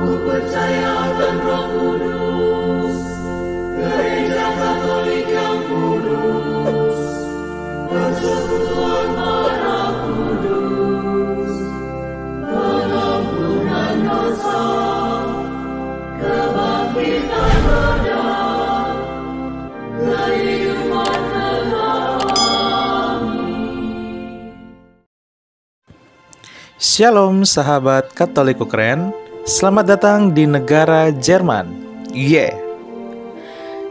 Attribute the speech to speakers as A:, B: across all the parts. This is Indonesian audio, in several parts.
A: percaya akan Roh Kudus, Gereja Katolik yang kudus, persekutuan darah kudus, pengampunan dosa, kebangkitan badan, kehidupan kekal.
B: Shalom sahabat Katoliku keren, selamat datang di negara Jerman.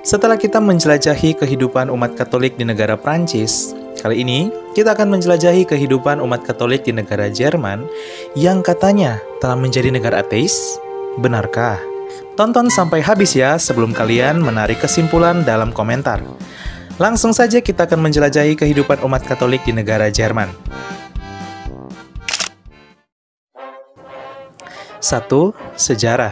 B: Setelah kita menjelajahi kehidupan umat Katolik di negara Prancis, kali ini kita akan menjelajahi kehidupan umat Katolik di negara Jerman yang katanya telah menjadi negara ateis. Benarkah? Tonton sampai habis ya sebelum kalian menarik kesimpulan dalam komentar. Langsung saja kita akan menjelajahi kehidupan umat Katolik di negara Jerman. 1. Sejarah.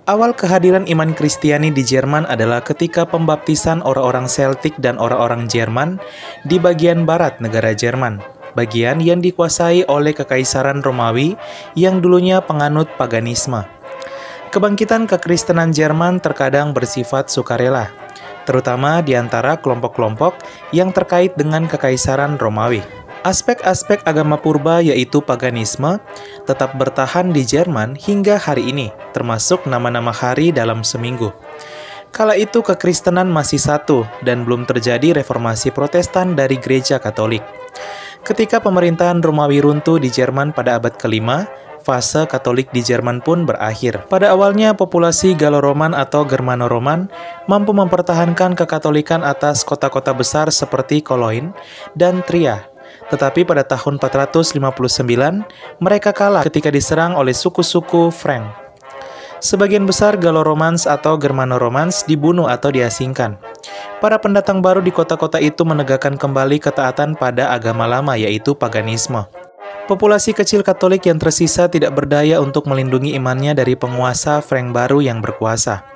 B: Awal kehadiran iman Kristiani di Jerman adalah ketika pembaptisan orang-orang Celtic dan orang-orang Jerman di bagian barat negara Jerman, bagian yang dikuasai oleh Kekaisaran Romawi yang dulunya penganut paganisme. Kebangkitan kekristenan Jerman terkadang bersifat sukarela, terutama di antara kelompok-kelompok yang terkait dengan Kekaisaran Romawi. Aspek-aspek agama purba yaitu paganisme tetap bertahan di Jerman hingga hari ini, termasuk nama-nama hari dalam seminggu. Kala itu kekristenan masih satu dan belum terjadi reformasi Protestan dari Gereja Katolik. Ketika pemerintahan Romawi runtuh di Jerman pada abad ke-5, fase Katolik di Jerman pun berakhir. Pada awalnya populasi Gallo-Roman atau Germano-Roman mampu mempertahankan kekatolikan atas kota-kota besar seperti Cologne dan Trier. Tetapi pada tahun 459, mereka kalah ketika diserang oleh suku-suku Frank. Sebagian besar Gallo-Romans atau Germano-Romans dibunuh atau diasingkan. Para pendatang baru di kota-kota itu menegakkan kembali ketaatan pada agama lama yaitu paganisme. Populasi kecil Katolik yang tersisa tidak berdaya untuk melindungi imannya dari penguasa Frank baru yang berkuasa.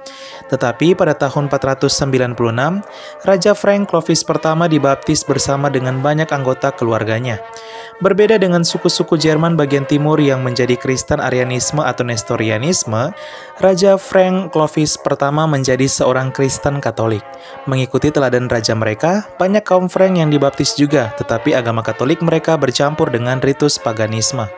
B: Tetapi pada tahun 496, Raja Frank Clovis pertama dibaptis bersama dengan banyak anggota keluarganya. Berbeda dengan suku-suku Jerman bagian timur yang menjadi Kristen Arianisme atau Nestorianisme, Raja Frank Clovis pertama menjadi seorang Kristen Katolik. Mengikuti teladan raja mereka, banyak kaum Frank yang dibaptis juga, tetapi agama Katolik mereka bercampur dengan ritus paganisme.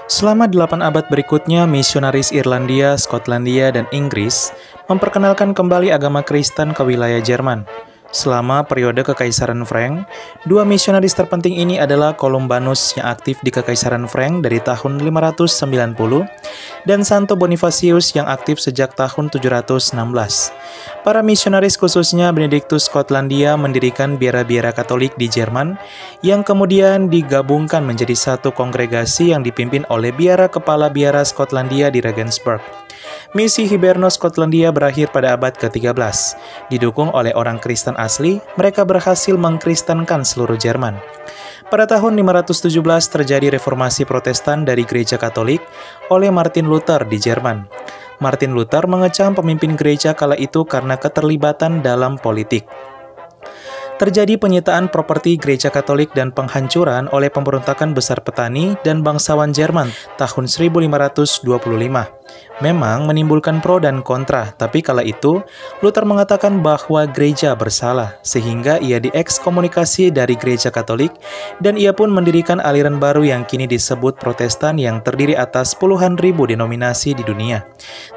B: Selama 8 abad berikutnya, misionaris Irlandia, Skotlandia, dan Inggris memperkenalkan kembali agama Kristen ke wilayah Jerman. Selama periode Kekaisaran Frank, 2 misionaris terpenting ini adalah Columbanus yang aktif di Kekaisaran Frank dari tahun 590 dan Santo Bonifacius yang aktif sejak tahun 716. Para misionaris khususnya Benediktus Skotlandia mendirikan biara-biara Katolik di Jerman yang kemudian digabungkan menjadi satu kongregasi yang dipimpin oleh biara kepala biara Skotlandia di Regensburg. Misi Hiberno Skotlandia berakhir pada abad ke-13. Didukung oleh orang Kristen asli, mereka berhasil mengkristenkan seluruh Jerman. Pada tahun 517 terjadi reformasi Protestan dari Gereja Katolik oleh Martin Luther di Jerman. Martin Luther mengecam pemimpin gereja kala itu karena keterlibatan dalam politik. Terjadi penyitaan properti Gereja Katolik dan penghancuran oleh pemberontakan besar petani dan bangsawan Jerman tahun 1525. Memang menimbulkan pro dan kontra, tapi kala itu Luther mengatakan bahwa gereja bersalah, sehingga ia diekskomunikasi dari Gereja Katolik dan ia pun mendirikan aliran baru yang kini disebut Protestan yang terdiri atas puluhan ribu denominasi di dunia.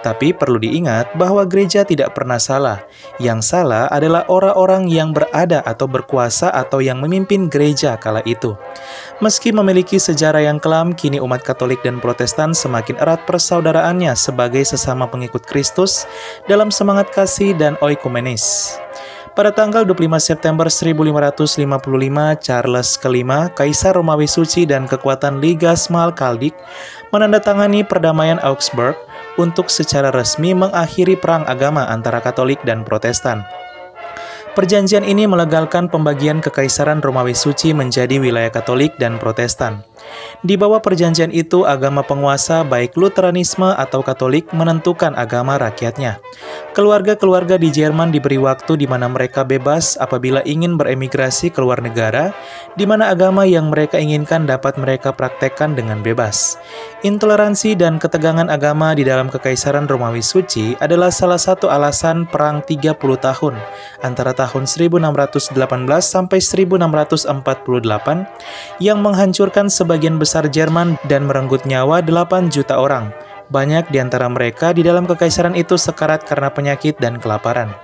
B: Tapi perlu diingat bahwa gereja tidak pernah salah. Yang salah adalah orang-orang yang berada atau berkuasa atau yang memimpin gereja kala itu. Meski memiliki sejarah yang kelam, kini umat Katolik dan Protestan semakin erat persaudaraannya sebagai sesama pengikut Kristus dalam semangat kasih dan oikumenis. Pada tanggal 25 September 1555, Charles V, Kaisar Romawi Suci dan kekuatan Liga Smalkaldik, menandatangani perdamaian Augsburg untuk secara resmi mengakhiri perang agama antara Katolik dan Protestan. Perjanjian ini melegalkan pembagian Kekaisaran Romawi Suci menjadi wilayah Katolik dan Protestan. Di bawah perjanjian itu, agama penguasa baik Lutheranisme atau Katolik menentukan agama rakyatnya. Keluarga-keluarga di Jerman diberi waktu di mana mereka bebas apabila ingin beremigrasi ke luar negara, di mana agama yang mereka inginkan dapat mereka praktekkan dengan bebas. Intoleransi dan ketegangan agama di dalam Kekaisaran Romawi Suci adalah salah satu alasan Perang 30 tahun antara tahun 1618 sampai 1648 yang menghancurkan sebagian besar Jerman dan merenggut nyawa 8 juta orang. Banyak di antara mereka di dalam kekaisaran itu sekarat karena penyakit dan kelaparan.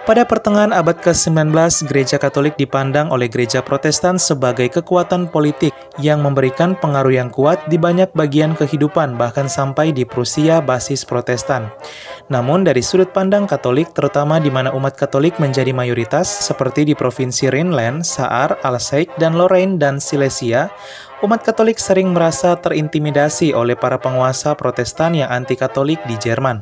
B: Pada pertengahan abad ke-19, Gereja Katolik dipandang oleh Gereja Protestan sebagai kekuatan politik yang memberikan pengaruh yang kuat di banyak bagian kehidupan, bahkan sampai di Prusia basis Protestan. Namun dari sudut pandang Katolik, terutama di mana umat Katolik menjadi mayoritas, seperti di Provinsi Rhineland, Saar, Alsace, dan Lorraine dan Silesia, umat Katolik sering merasa terintimidasi oleh para penguasa Protestan yang anti-Katolik di Jerman.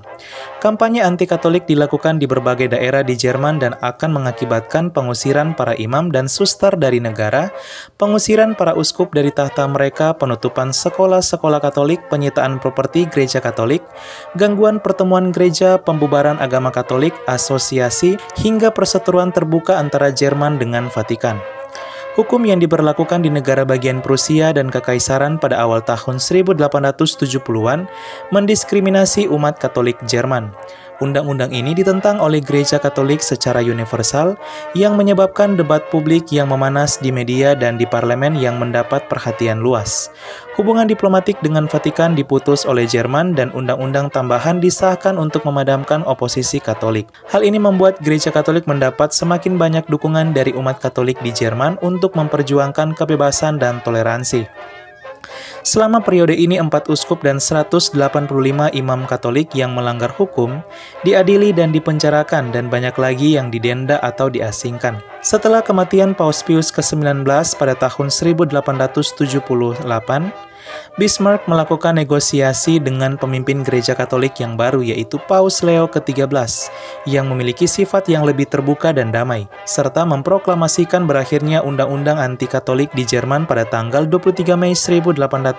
B: Kampanye anti-Katolik dilakukan di berbagai daerah di Jerman dan akan mengakibatkan pengusiran para imam dan suster dari negara, pengusiran para uskup dari tahta mereka, penutupan sekolah-sekolah Katolik, penyitaan properti gereja Katolik, gangguan pertemuan gereja, pembubaran agama Katolik, asosiasi, hingga perseteruan terbuka antara Jerman dengan Vatikan. Hukum yang diberlakukan di negara bagian Prusia dan Kekaisaran pada awal tahun 1870-an mendiskriminasi umat Katolik Jerman. Undang-undang ini ditentang oleh Gereja Katolik secara universal yang menyebabkan debat publik yang memanas di media dan di parlemen yang mendapat perhatian luas. Hubungan diplomatik dengan Vatikan diputus oleh Jerman dan undang-undang tambahan disahkan untuk memadamkan oposisi Katolik. Hal ini membuat Gereja Katolik mendapat semakin banyak dukungan dari umat Katolik di Jerman untuk memperjuangkan kebebasan dan toleransi. Selama periode ini 4 uskup dan 185 imam Katolik yang melanggar hukum diadili dan dipenjarakan dan banyak lagi yang didenda atau diasingkan. Setelah kematian Paus Pius ke-19 pada tahun 1878, Bismarck melakukan negosiasi dengan pemimpin gereja Katolik yang baru yaitu Paus Leo ke-13 yang memiliki sifat yang lebih terbuka dan damai, serta memproklamasikan berakhirnya undang-undang anti-Katolik di Jerman pada tanggal 23 Mei 1887.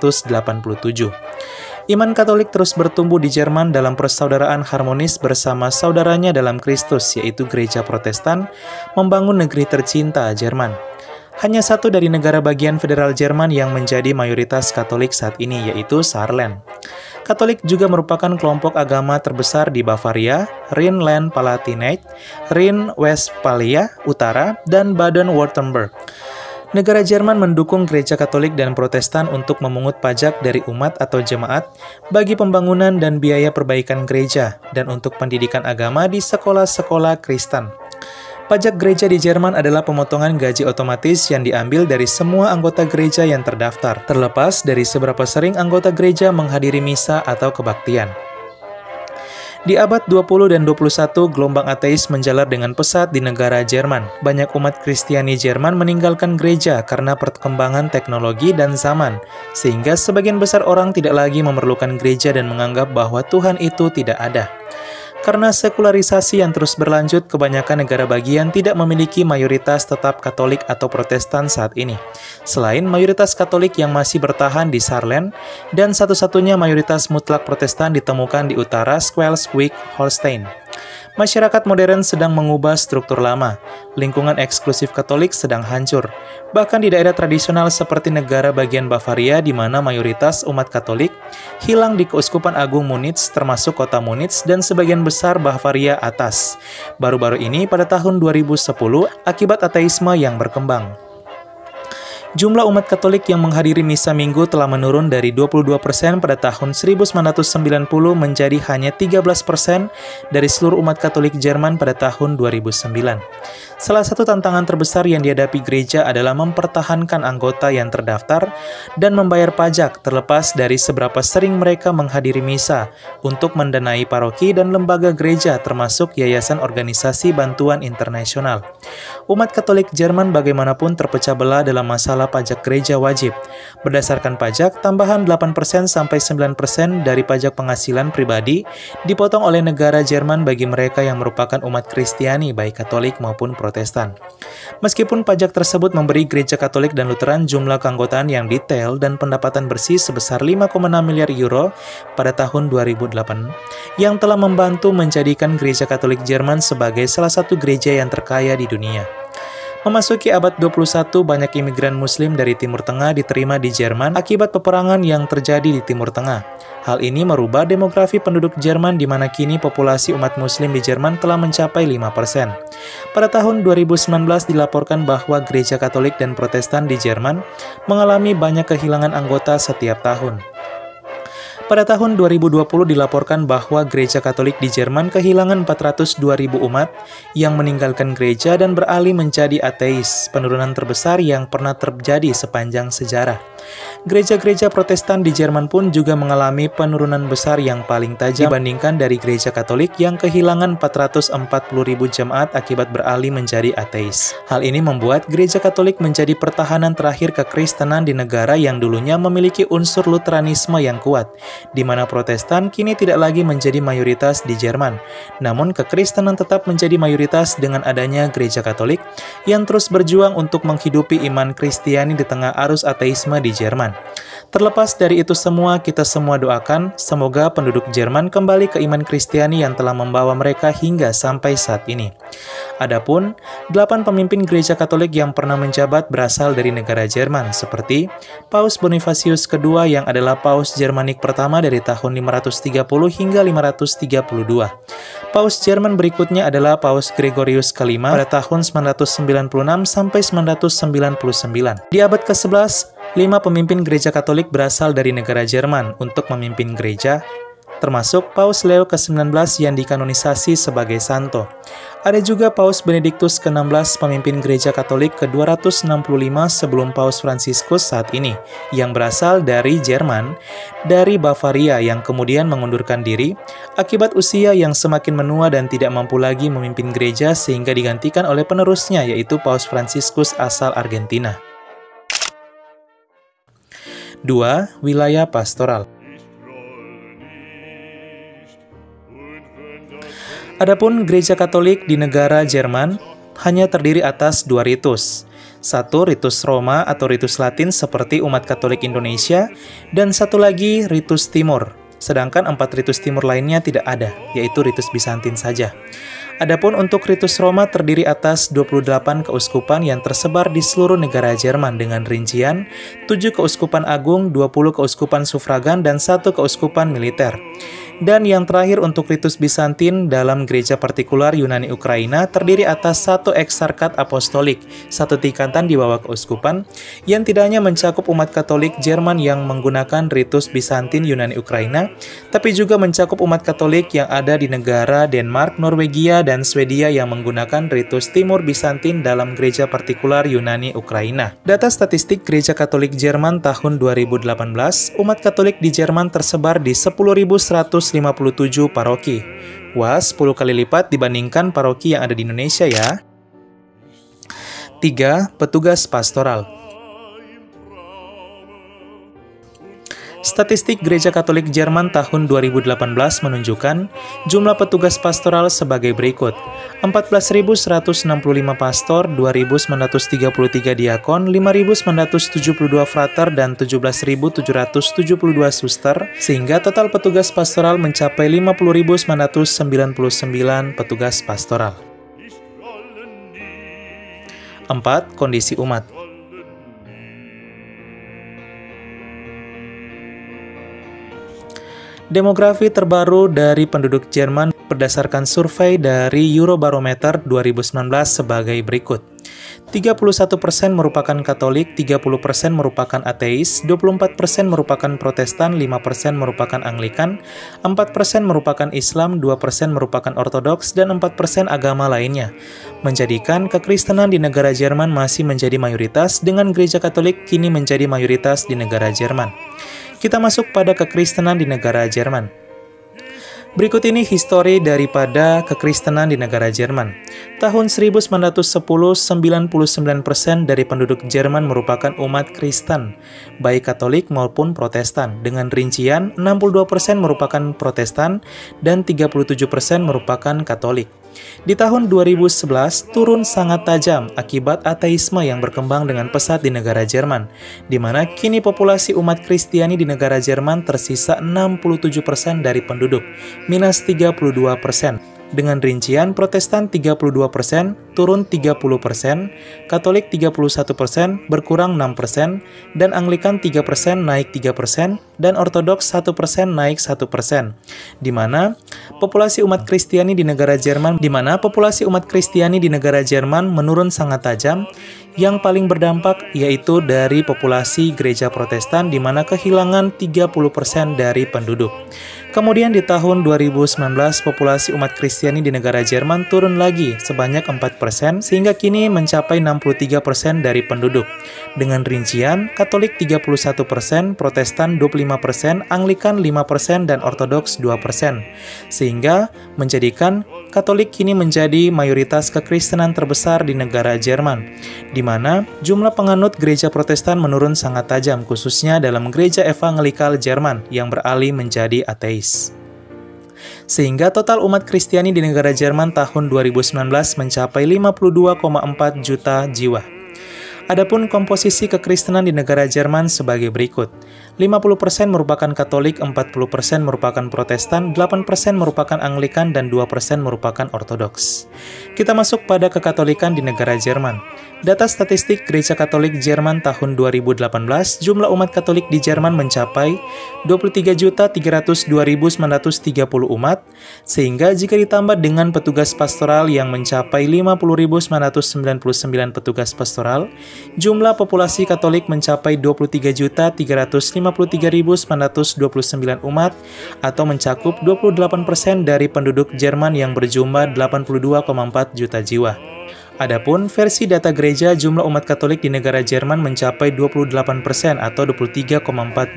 B: Iman Katolik terus bertumbuh di Jerman dalam persaudaraan harmonis bersama saudaranya dalam Kristus yaitu gereja Protestan, membangun negeri tercinta Jerman. Hanya satu dari negara bagian federal Jerman yang menjadi mayoritas Katolik saat ini, yaitu Saarland. Katolik juga merupakan kelompok agama terbesar di Bavaria, Rhineland-Palatinate, Rhine-Westphalia Utara, dan Baden-Württemberg. Negara Jerman mendukung gereja Katolik dan Protestan untuk memungut pajak dari umat atau jemaat bagi pembangunan dan biaya perbaikan gereja, dan untuk pendidikan agama di sekolah-sekolah Kristen. Pajak gereja di Jerman adalah pemotongan gaji otomatis yang diambil dari semua anggota gereja yang terdaftar, terlepas dari seberapa sering anggota gereja menghadiri misa atau kebaktian. Di abad 20 dan 21, gelombang ateis menjalar dengan pesat di negara Jerman. Banyak umat Kristiani Jerman meninggalkan gereja karena perkembangan teknologi dan zaman, sehingga sebagian besar orang tidak lagi memerlukan gereja dan menganggap bahwa Tuhan itu tidak ada. Karena sekularisasi yang terus berlanjut, kebanyakan negara bagian tidak memiliki mayoritas tetap Katolik atau Protestan saat ini. Selain mayoritas Katolik yang masih bertahan di Saarland, dan satu-satunya mayoritas mutlak Protestan ditemukan di utara Schleswig-Holstein. Masyarakat modern sedang mengubah struktur lama. Lingkungan eksklusif Katolik sedang hancur. Bahkan di daerah tradisional seperti negara bagian Bavaria di mana mayoritas umat Katolik hilang di Keuskupan Agung Munich termasuk kota Munich dan sebagian besar Bavaria atas. Baru-baru ini pada tahun 2010 akibat ateisme yang berkembang. Jumlah umat Katolik yang menghadiri misa minggu telah menurun dari 22% pada tahun 1990 menjadi hanya 13% dari seluruh umat Katolik Jerman pada tahun 2009. Salah satu tantangan terbesar yang dihadapi gereja adalah mempertahankan anggota yang terdaftar dan membayar pajak terlepas dari seberapa sering mereka menghadiri misa untuk mendanai paroki dan lembaga gereja termasuk yayasan organisasi bantuan internasional. Umat Katolik Jerman bagaimanapun terpecah belah dalam masalah adalah pajak gereja wajib. Berdasarkan pajak, tambahan 8% sampai 9% dari pajak penghasilan pribadi dipotong oleh negara Jerman bagi mereka yang merupakan umat Kristiani, baik Katolik maupun Protestan. Meskipun pajak tersebut memberi gereja Katolik dan Lutheran jumlah keanggotaan yang detail dan pendapatan bersih sebesar 5,6 miliar euro pada tahun 2008, yang telah membantu menjadikan gereja Katolik Jerman sebagai salah satu gereja yang terkaya di dunia. Memasuki abad 21, banyak imigran Muslim dari Timur Tengah diterima di Jerman akibat peperangan yang terjadi di Timur Tengah. Hal ini merubah demografi penduduk Jerman di mana kini populasi umat Muslim di Jerman telah mencapai 5%. Pada tahun 2019 dilaporkan bahwa gereja Katolik dan Protestan di Jerman mengalami banyak kehilangan anggota setiap tahun. Pada tahun 2020 dilaporkan bahwa gereja Katolik di Jerman kehilangan 402.000 umat yang meninggalkan gereja dan beralih menjadi ateis, penurunan terbesar yang pernah terjadi sepanjang sejarah. Gereja-gereja Protestan di Jerman pun juga mengalami penurunan besar yang paling tajam dibandingkan dari gereja Katolik yang kehilangan 440.000 jemaat akibat beralih menjadi ateis. Hal ini membuat gereja Katolik menjadi pertahanan terakhir kekristenan di negara yang dulunya memiliki unsur Lutheranisme yang kuat, di mana Protestan kini tidak lagi menjadi mayoritas di Jerman. Namun kekristenan tetap menjadi mayoritas dengan adanya gereja Katolik yang terus berjuang untuk menghidupi iman Kristiani di tengah arus ateisme di Jerman. Terlepas dari itu semua, kita semua doakan semoga penduduk Jerman kembali ke iman Kristiani yang telah membawa mereka hingga sampai saat ini. Adapun 8 pemimpin gereja Katolik yang pernah menjabat berasal dari negara Jerman seperti Paus Bonifasius II yang adalah Paus Germanik pertama dari tahun 530 hingga 532. Paus Jerman berikutnya adalah Paus Gregorius V pada tahun 996 sampai 999. Di abad ke-11, 5 pemimpin gereja Katolik berasal dari negara Jerman untuk memimpin gereja, termasuk Paus Leo ke-19 yang dikanonisasi sebagai santo. Ada juga Paus Benediktus ke-16, pemimpin gereja Katolik ke-265 sebelum Paus Fransiskus saat ini, yang berasal dari Jerman, dari Bavaria yang kemudian mengundurkan diri akibat usia yang semakin menua dan tidak mampu lagi memimpin gereja sehingga digantikan oleh penerusnya yaitu Paus Fransiskus asal Argentina. 2. Wilayah pastoral. Adapun gereja Katolik di negara Jerman hanya terdiri atas 2 ritus. 1 ritus Roma atau ritus Latin seperti umat Katolik Indonesia, dan 1 lagi ritus Timur. Sedangkan 4 ritus Timur lainnya tidak ada, yaitu ritus Bizantin saja. Adapun untuk ritus Roma terdiri atas 28 keuskupan yang tersebar di seluruh negara Jerman dengan rincian 7 keuskupan agung, 20 keuskupan sufragan, dan 1 keuskupan militer. Dan yang terakhir untuk ritus Bizantin dalam gereja partikular Yunani Ukraina terdiri atas 1 eksarkat apostolik, 1 tingkatan di bawah keuskupan, yang tidak hanya mencakup umat Katolik Jerman yang menggunakan ritus Bizantin Yunani Ukraina, tapi juga mencakup umat Katolik yang ada di negara Denmark, Norwegia, dan Swedia yang menggunakan ritus Timur Bizantin dalam gereja partikular Yunani Ukraina. Data statistik Gereja Katolik Jerman tahun 2018, umat Katolik di Jerman tersebar di 10.157 paroki. Wah, 10 kali lipat dibandingkan paroki yang ada di Indonesia ya. 3. Petugas pastoral. Statistik Gereja Katolik Jerman tahun 2018 menunjukkan jumlah petugas pastoral sebagai berikut: 14.165 pastor, 2.933 diakon, 5.972 frater, dan 17.772 suster, sehingga total petugas pastoral mencapai 50.999 petugas pastoral. 4. Kondisi umat. Demografi terbaru dari penduduk Jerman berdasarkan survei dari Eurobarometer 2019 sebagai berikut. 31% merupakan Katolik, 30% merupakan ateis, 24% merupakan Protestan, 5% merupakan Anglikan, 4% merupakan Islam, 2% merupakan Ortodoks, dan 4% agama lainnya. Menjadikan kekristenan di negara Jerman masih menjadi mayoritas, dengan gereja Katolik kini menjadi mayoritas di negara Jerman. Kita masuk pada kekristenan di negara Jerman. Berikut ini histori daripada kekristenan di negara Jerman. Tahun 1910, 99% dari penduduk Jerman merupakan umat Kristen, baik Katolik maupun Protestan. Dengan rincian, 62% merupakan Protestan dan 37% merupakan Katolik. Di tahun 2011, turun sangat tajam akibat ateisme yang berkembang dengan pesat di negara Jerman, di mana kini populasi umat Kristiani di negara Jerman tersisa 67% dari penduduk, minus 32%. Dengan rincian Protestan 32%, turun 30%, Katolik 31%, berkurang 6%, dan Anglikan 3%, naik 3%, dan Ortodoks 1%, naik 1%. Di mana populasi umat Kristiani di negara Jerman menurun sangat tajam. Yang paling berdampak yaitu dari populasi gereja Protestan, di mana kehilangan 30% dari penduduk. Kemudian di tahun 2019, populasi umat Kristiani di negara Jerman turun lagi sebanyak 4%, sehingga kini mencapai 63% dari penduduk. Dengan rincian, Katolik 31%, Protestan 25%, Anglikan 5%, dan Ortodoks 2%. Sehingga menjadikan Katolik kini menjadi mayoritas kekristenan terbesar di negara Jerman, di mana jumlah penganut gereja Protestan menurun sangat tajam, khususnya dalam gereja evangelikal Jerman yang beralih menjadi ateis. Sehingga total umat Kristiani di negara Jerman tahun 2019 mencapai 52,4 juta jiwa. Adapun komposisi kekristenan di negara Jerman sebagai berikut. 50% merupakan Katolik, 40% merupakan Protestan, 8% merupakan Anglikan, dan 2% merupakan Ortodoks. Kita masuk pada kekatolikan di negara Jerman. Data statistik Gereja Katolik Jerman tahun 2018, jumlah umat Katolik di Jerman mencapai 23.302.930 umat, sehingga jika ditambah dengan petugas pastoral yang mencapai 50.999 petugas pastoral, jumlah populasi Katolik mencapai 23.353.929 umat, atau mencakup 28% dari penduduk Jerman yang berjumlah 82,4 juta jiwa. Adapun versi data gereja, jumlah umat Katolik di negara Jerman mencapai 28% atau 23,4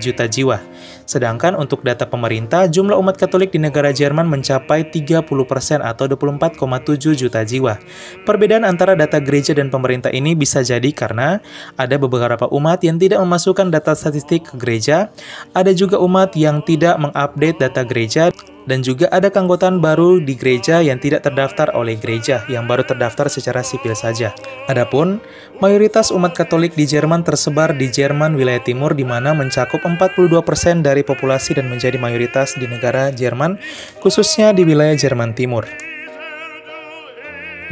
B: juta jiwa. Sedangkan untuk data pemerintah, jumlah umat Katolik di negara Jerman mencapai 30% atau 24,7 juta jiwa. Perbedaan antara data gereja dan pemerintah ini bisa jadi karena ada beberapa umat yang tidak memasukkan data statistik ke gereja, ada juga umat yang tidak mengupdate data gereja, dan juga ada keanggotaan baru di gereja yang tidak terdaftar oleh gereja, yang baru terdaftar secara sipil saja. Adapun, mayoritas umat Katolik di Jerman tersebar di Jerman wilayah timur, di mana mencakup 42% dari populasi dan menjadi mayoritas di negara Jerman, khususnya di wilayah Jerman Timur.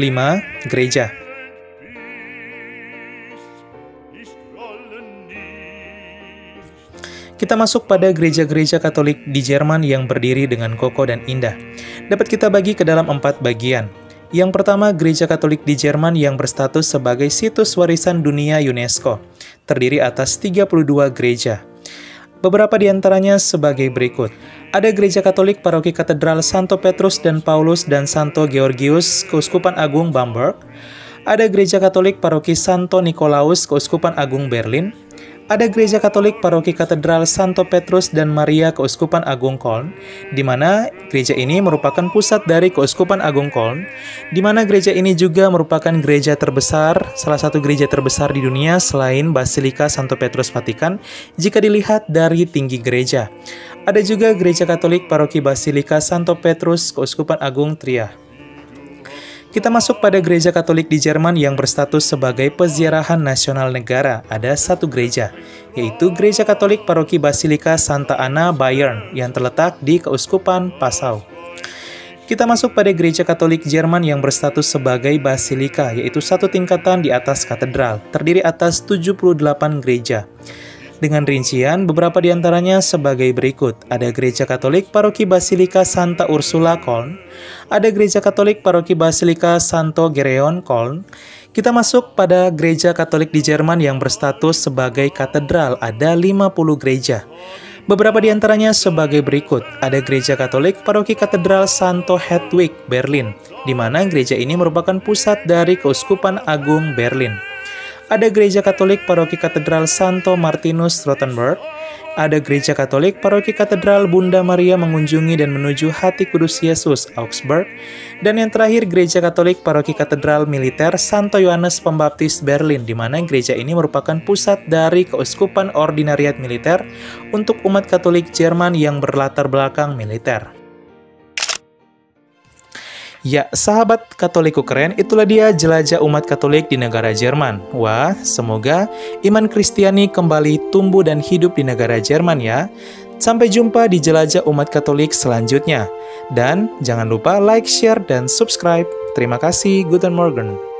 B: 5. Gereja. Kita masuk pada gereja-gereja Katolik di Jerman yang berdiri dengan kokoh dan indah. Dapat kita bagi ke dalam 4 bagian. Yang pertama, gereja Katolik di Jerman yang berstatus sebagai situs warisan dunia UNESCO, terdiri atas 32 gereja. Beberapa di antaranya sebagai berikut. Ada gereja Katolik Paroki Katedral Santo Petrus dan Paulus dan Santo Georgius, Keuskupan Agung Bamberg. Ada gereja Katolik Paroki Santo Nikolaus, Keuskupan Agung Berlin. Ada gereja Katolik Paroki Katedral Santo Petrus dan Maria, Keuskupan Agung Köln, di mana gereja ini merupakan pusat dari Keuskupan Agung Köln, di mana gereja ini juga merupakan gereja terbesar, salah satu gereja terbesar di dunia selain Basilika Santo Petrus Vatikan jika dilihat dari tinggi gereja. Ada juga gereja Katolik Paroki Basilika Santo Petrus, Keuskupan Agung Trier. Kita masuk pada gereja Katolik di Jerman yang berstatus sebagai peziarahan nasional negara. Ada satu gereja, yaitu Gereja Katolik Paroki Basilika Santa Anna Bayern yang terletak di Keuskupan Passau. Kita masuk pada gereja Katolik Jerman yang berstatus sebagai basilika, yaitu satu tingkatan di atas katedral, terdiri atas 78 gereja. Dengan rincian, beberapa di antaranya sebagai berikut. Ada Gereja Katolik Paroki Basilika Santa Ursula Köln, ada Gereja Katolik Paroki Basilika Santo Gereon Köln. Kita masuk pada Gereja Katolik di Jerman yang berstatus sebagai katedral, ada 50 gereja. Beberapa di antaranya sebagai berikut. Ada Gereja Katolik Paroki Katedral Santo Hedwig Berlin, di mana gereja ini merupakan pusat dari Keuskupan Agung Berlin. Ada Gereja Katolik Paroki Katedral Santo Martinus Rothenburg. ada Gereja Katolik Paroki Katedral Bunda Maria Mengunjungi dan Menuju Hati Kudus Yesus Augsburg, dan yang terakhir Gereja Katolik Paroki Katedral Militer Santo Yohanes Pembaptis Berlin, di mana gereja ini merupakan pusat dari Keuskupan Ordinariat Militer untuk umat Katolik Jerman yang berlatar belakang militer. Ya, sahabat Katoliku keren, itulah dia jelajah umat Katolik di negara Jerman. Wah, semoga iman Kristiani kembali tumbuh dan hidup di negara Jerman ya. Sampai jumpa di jelajah umat Katolik selanjutnya. Dan jangan lupa like, share, dan subscribe. Terima kasih, Guten Morgen.